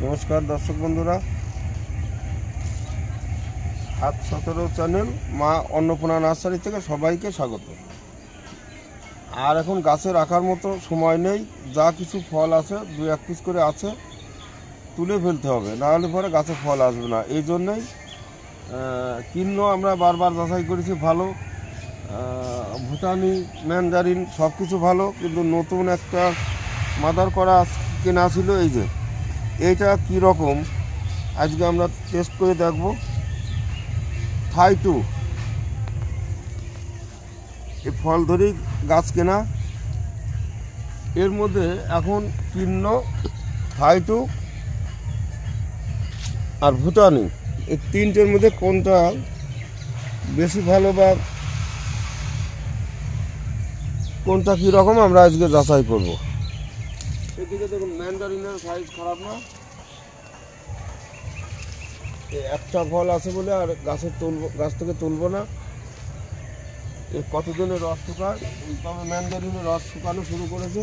নমস্কার দর্শক বন্ধুরা, 7-17 চ্যানেল মা অন্নপূর্ণা নার্সারি থেকে সবাইকে স্বাগত। আর এখন গাছে রাখার মতো সময় নেই, যা কিছু ফল আছে 2-1 পিস করে আছে, তুলে ফেলতে হবে, নাহলে পরে গাছে ফল আসবে না। এই জন্যই কিন্ন আমরা বারবার যাচাই করেছি ভালো, ভুটানি ম্যান্ডারিন সব কিছু ভালো, কিন্তু নতুন একটা মাদার করা কেনা ছিল, এই যে এইটা কী রকম আজকে আমরা টেস্ট করে দেখব। থাই 2 এই ফল ধরেই গাছ কেনা, এর মধ্যে এখন কিন্ন, থাই 2 আর ভুটানি, এই তিনটের মধ্যে কোনটা বেশি ভালো বা কোনটা কীরকম আমরা আজকে যাচাই করব। এদিকে দেখুন, ম্যান্ডারিনের সাইজ খারাপ না, একটা ফল আছে বলে আর গাছ থেকে তুলবো না। এর কতদিনের রস শুকায়, তবে ম্যান্ডারিনের রস শুকানো শুরু করেছে,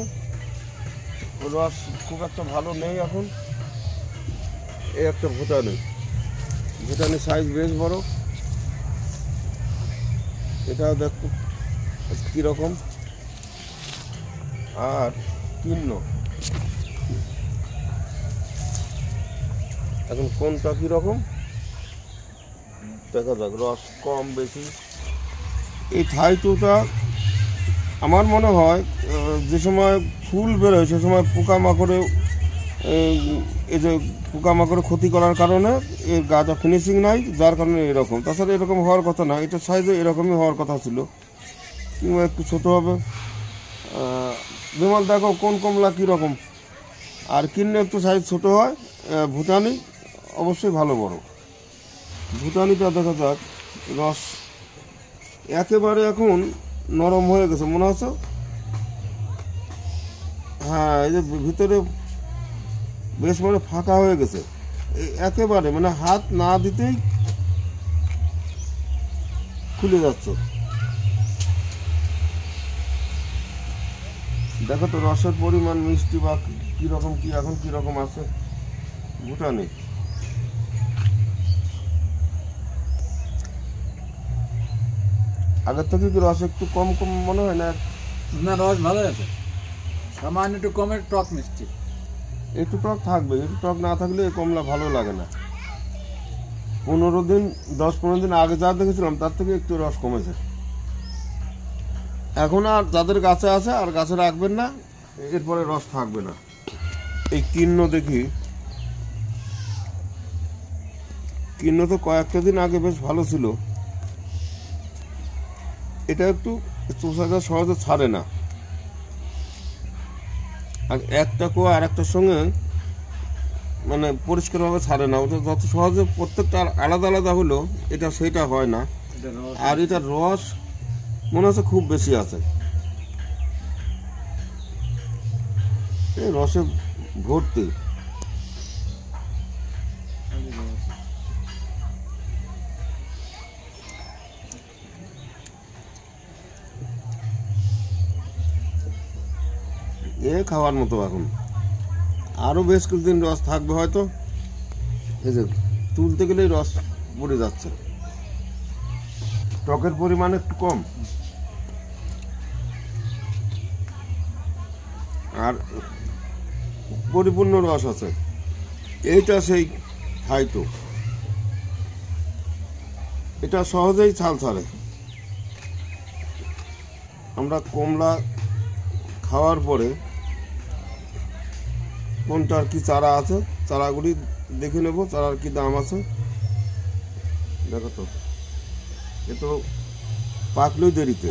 রস খুব একটা ভালো নেই এখন। এই একটা ভুটানের সাইজ বেশ বড়, এটাও দেখো কীরকম। আর কিন্ন, এখন কোনটা কীরকম দেখা যাক, রস কম বেশি। এই থাই 2টা আমার মনে হয় যে সময় ফুল বেরোয় সে সময় পোকামাকড়ে, এই যে পোকামাকড়ে ক্ষতি করার কারণে এর গাছটা ফিনিশিং নাই, যার কারণে এরকম। তাছাড়া এরকম হওয়ার কথা না, এটা সাইজে এরকমই হওয়ার কথা ছিল, কিংবা একটু ছোটো হবে। বিমল দেখো কোন কমলা কীরকম। আর কিন্নে একটু সাইজ ছোটো হয়, ভুটানি অবশ্যই ভালো বড়। ভুটানিটা দেখা যাক, রস একেবারে এখন নরম হয়ে গেছে মনে হচ্ছে। হ্যাঁ, এই যে ভিতরে বেশ মানে ফাঁকা হয়ে গেছে, একেবারে মানে হাত না দিতেই খুলে যাচ্ছে। দেখো তো রসের পরিমাণ, মিষ্টি বা কীরকম কি এখন কীরকম আছে ভুটানি। আগের থেকে কি রস একটু কম কম মনে হয় না? না, রস ভালো আছে, সামান্য একটু কমের, টক মিষ্টি। একটু টক থাকবে, একটু টক না থাকলে এই কমলা ভালো লাগে না। 10-15 দিন আগে যা দেখেছিলাম তার থেকে একটু রস কমেছে। এখন আর যাদের গাছে আছে আর গাছে রাখবেন না, এরপরে রস থাকবে না। এই কিন্ন দেখি, কিন্ন তো কয়েকটা দিন আগে বেশ ভালো ছিল, এটা একটু চোষাটা সহজে ছাড়ে না। আর একটা কোয়া আর একটার সঙ্গে মানে পরিষ্কারভাবে ছাড়ে না, ওটা যত সহজে প্রত্যেকটা আলাদা আলাদা হলো, এটা সেটা হয় না। আর এটার রস মনে হচ্ছে খুব বেশি আছে, এই রসে ভর্তি। এ খাওয়ার মতো, এখন আরও বেশ কিছুদিন রস থাকবে হয়তো। এই যে তুলতে গেলেই রস পড়ে যাচ্ছে, টকের পরিমাণ একটু কম, আর পরিপূর্ণ রস আছে। এইটা সেই থাই 2, এটা সহজেই ছাল ছাড়ে। আমরা কমলা খাওয়ার পরে কোনটার কি চারা আছে, চারাগুলি দেখে নেব, চারার কি দাম আছে। দেখো তো, এ তো পাকলেই দেরিতে।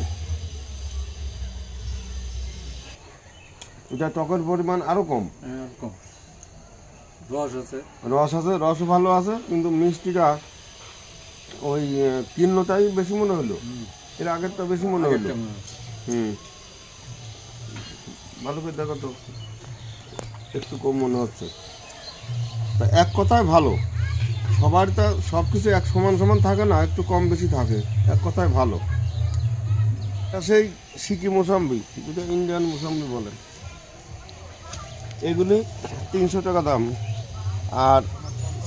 এটা টকের পরিমাণ আরো কম, রস আছে, রসও ভালো আছে, কিন্তু মিষ্টিটা ওই কিন্নটাই বেশি মনে হলো, এর আগেরটা বেশি মনে হলো। ভালো করে দেখো তো, একটু কম মনে হচ্ছে। তা এক কথায় ভালো, সবারটা সব কিছু এক সমান সমান থাকে না, একটু কম বেশি থাকে, এক কথায় ভালো। সেই সিকি মোসাম্বি, যেটা ইন্ডিয়ান মোসাম্বি বলে, এগুলি 300 টাকা দাম। আর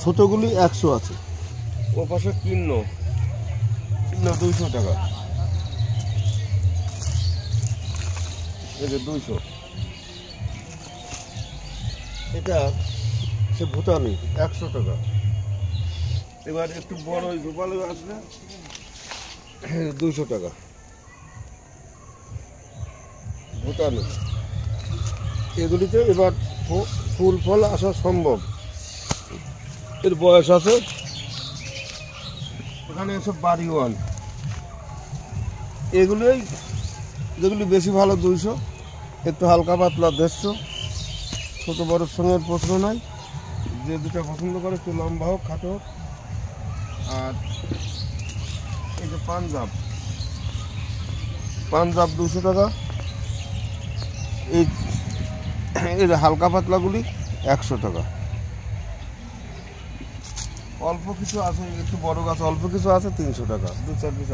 ছোটোগুলি 100 আছে। ও পাশে কিন্ন 200 টাকা, এই যে 200। এটা সে ভুটানি 100 টাকা। এবার একটু বড় ওই গোপালে আসলে 200 টাকা ভুটানি। এগুলিতে এবার ফুল ফল আসা সম্ভব, এর বয়স আছে। এখানে এসব বাড়িওয়ান, এগুলোই যেগুলি বেশি ভালো 200, একটু হালকা পাতলা 150। ছোটো বড়োর সঙ্গে প্রশ্ন নাই, যে দুটো পছন্দ করে একটু লম্বা হোক খাটো হোক। আর এই যে পাঞ্জাব 200 টাকা। এই যে হালকা পাতলাগুলি 100 টাকা। অল্প কিছু আছে, একটু বড় গাছ অল্প কিছু আছে 300 টাকা, 2-4 পিস।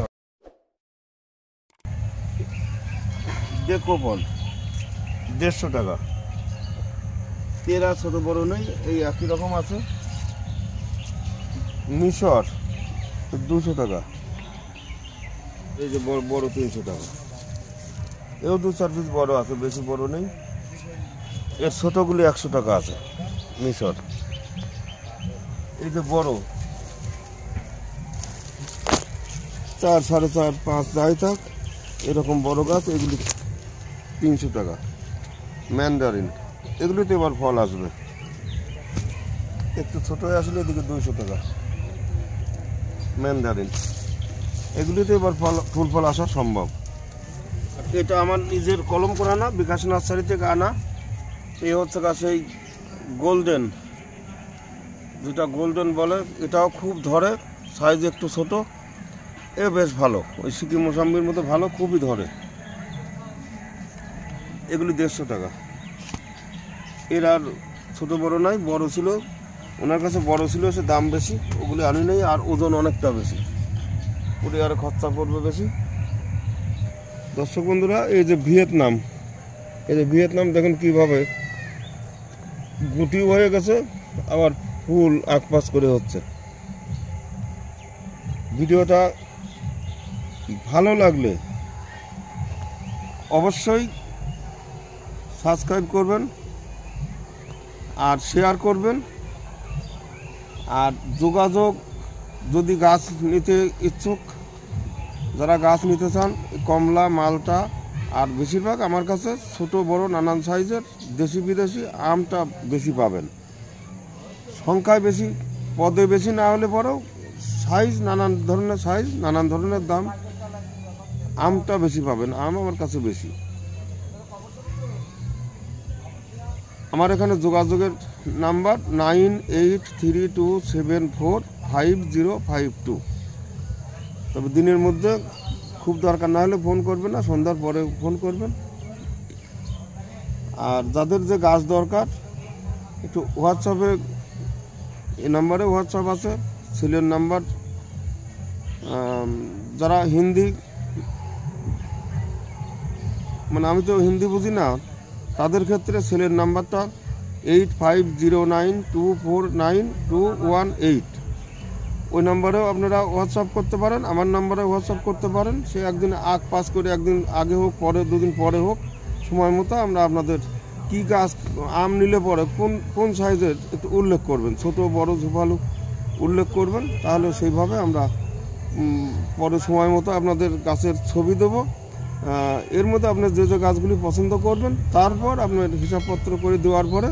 ডেকোপল 150 টাকা। এরা ছোট বড় নেই, এই একই রকম আছে। মিশর 200 টাকা। এই যে বড় 300 টাকা। এও 2-4 পিস বড় আছে, বেশি বড় নেই। এর ছোটগুলি 100 টাকা আছে মিশর। এই যে বড় 4, 4.5, 5 যাই থাক, এরকম বড় গাছ এগুলি 300 টাকা। ম্যান্ডারিন এগুলিতে এবার ফল আসবে, একটু ছোট হয়ে আসলে এদিকে 200 টাকা। ম্যান্ডারিন এগুলিতে এবার ফুল ফল আসা সম্ভব। এটা আমার নিজের কলম করা না, বিকাশ নার্সারি থেকে আনা। এই হচ্ছে গাছ এই গোল্ডেন, যেটা গোল্ডেন বলে, এটাও খুব ধরে, সাইজ একটু ছোট, এ বেশ ভালো, ওই সিকিম মোসাম্বির মতো ভালো, খুবই ধরে। এগুলি 150 টাকা। এর আর ছোটো বড়ো নাই, বড় ছিল ওনার কাছে, বড় ছিল, সে দাম বেশি, ওগুলি আনি নেই। আর ওজন অনেকটা বেশি, ওটি আর খরচা পড়বে বেশি। দর্শক বন্ধুরা, এই যে ভিয়েতনাম, এই যে ভিয়েতনাম দেখুন কীভাবে গুটিও হয়ে গেছে, আবার ফুল আকপাস করে হচ্ছে। ভিডিওটা ভালো লাগলে অবশ্যই সাবস্ক্রাইব করবেন আর শেয়ার করবেন। আর যোগাযোগ, যদি গাছ নিতে ইচ্ছুক, যারা গাছ নিতে চান, কমলা, মালটা, আর বেশিরভাগ আমার কাছে ছোট বড় নানান সাইজের দেশি বিদেশি আমটা বেশি পাবেন। সংখ্যায় বেশি, পদে বেশি না হলে পরেও সাইজ, নানান ধরনের সাইজ, নানান ধরনের দাম, আমটা বেশি পাবেন। আম আমার কাছে বেশি। আমার এখানে যোগাযোগের নাম্বার 9832745052। তবে দিনের মধ্যে খুব দরকার না হলে ফোন করবেন না, সন্ধ্যার পরে ফোন করবেন। আর যাদের যে গাছ দরকার, একটু হোয়াটসঅ্যাপে, এই নাম্বারে হোয়াটসঅ্যাপ আছে, ছেলের নাম্বার। যারা হিন্দি, মানে আমি তো হিন্দি বুঝি না, তাদের ক্ষেত্রে ছেলের নাম্বারটা 8509249218। ওই নাম্বারেও আপনারা হোয়াটসঅ্যাপ করতে পারেন, আমার নাম্বারে হোয়াটসঅ্যাপ করতে পারেন। সে একদিন আগ পাস করে, একদিন আগে হোক, পরে 2 দিন পরে হোক, সময় মতো আমরা আপনাদের কী গাছ, আম নিলে পরে কোন সাইজের একটু উল্লেখ করবেন, ছোট বড় ঝোপালো উল্লেখ করবেন, তাহলে সেইভাবে আমরা পরে সময় মতো আপনাদের গাছের ছবি দেবো। এর মধ্যে আপনার যে যে গাছগুলি পছন্দ করবেন, তারপর আপনার হিসাবপত্র করে দেওয়ার পরে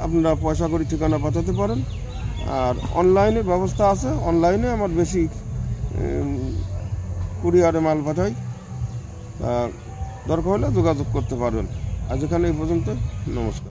আপনারা পয়সা করে ঠিকানা পাঠাতে পারেন। আর অনলাইনে ব্যবস্থা আছে, অনলাইনে আমার বেশি কুরিয়ারে মাল পাঠাই, দরকার হলে যোগাযোগ করতে পারবেন। আজ এখানে এই পর্যন্ত, নমস্কার।